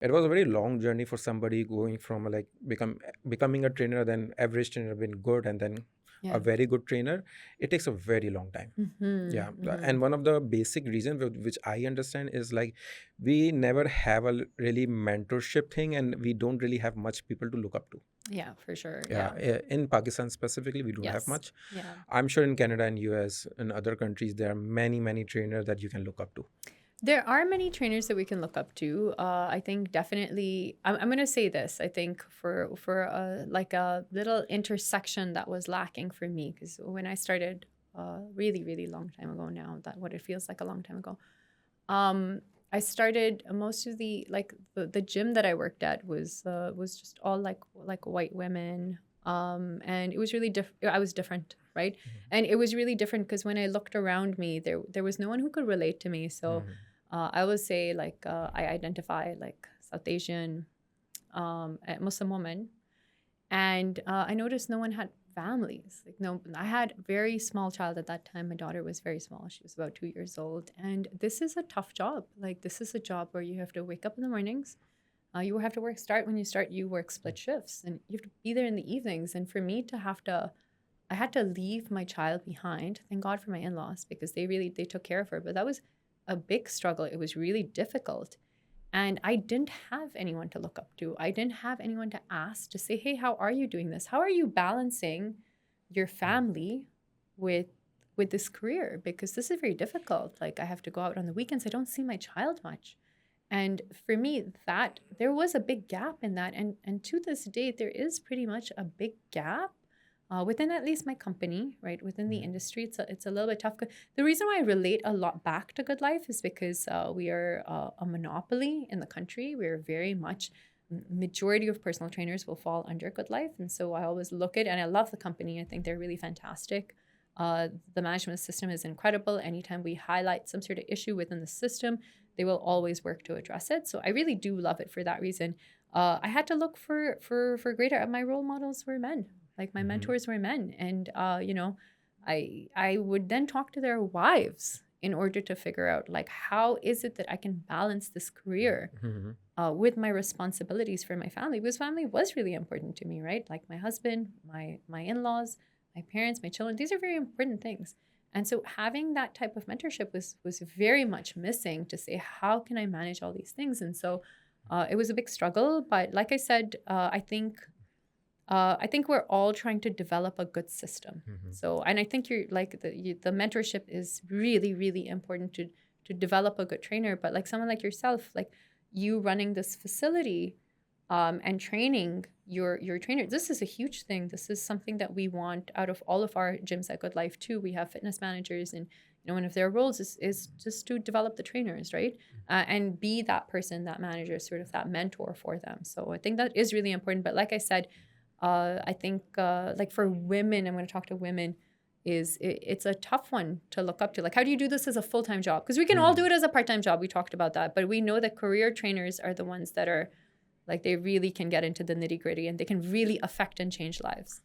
It was a very long journey for somebody going from like becoming a trainer, then average trainer, been good, and then a Yeah. very good trainer. It takes a very long time. Mm-hmm. Yeah, Mm-hmm. and one of the basic reasons which I understand is like we never have a really mentorship thing, and we don't really have much people to look up to. Yeah, for sure. Yeah, Yeah. in Pakistan specifically, we don't have Yes. much. Yeah. I'm sure in Canada and US and other countries there are many trainers that you can look up to. There are many trainers that we can look up to. I think definitely. I'm going to say this. I think for like a little intersection that was lacking for me, because when I started, really long time ago now, that what it feels like a long time ago. Um, I started most of the like the gym that I worked at was just all like white women. And it was really I was different, right? And it was really different because when I looked around me, there was no one who could relate to me. So Mhm. I would say like I identify like South Asian, a Muslim woman, and I noticed no one had families. Like no, I had a very small child at that time. My daughter was very small. She was about 2 years old, and this is a tough job. Like this is a job where you have to wake up in the mornings. You have to start when you start. You work split shifts, and you have to be there in the evenings. And for me to have to I had to leave my child behind. Thank God for my in-laws because they took care of her. But that was a big struggle. It was really difficult. And I didn't have anyone to look up to. I didn't have anyone to ask to say, "Hey, how are you doing this? How are you balancing your family with this career? Because this is very difficult. Like I have to go out on the weekends. I don't see my child much." And for me, that there was a big gap in that. And to this day, there is pretty much a big gap within at least my company, right? Within the industry, it's a little bit tough. The reason why I relate a lot back to Good Life is because we are a monopoly in the country. We're very much majority of personal trainers will fall under Good Life, and so I always look at and I love the company. I think they're really fantastic. The management system is incredible. Anytime we highlight some sort of issue within the system, they will always work to address it. So I really do love it for that reason. I had to look for greater. My role models were men, like my Mhm. mentors were men, and I would then talk to their wives in order to figure out like how is it that I can balance this career Mhm. with my responsibilities for my family, because family was really important to me, right? Like my husband, my in-laws, my parents, my children, these are very important things. And so having that type of mentorship was very much missing to say how can I manage all these things. And so it was a big struggle, but like I said, I think we're all trying to develop a good system. Mhm. So, and I think you're like the mentorship is really, really important to develop a good trainer. But like someone like yourself, like you running this facility, and training your trainer, this is a huge thing. This is something that we want out of all of our gyms at Good Life too. We have fitness managers, and one of their roles is just to develop the trainers, right? And be that person, that manager, sort of that mentor for them. So I think that is really important. But like I said, I think like for women, I'm going to talk to women. It's a tough one to look up to. Like, how do you do this as a full time job? Because we can all do Mhm. it as a part time job. We talked about that, but we know that career trainers are the ones that are like they really can get into the nitty gritty and they can really affect and change lives.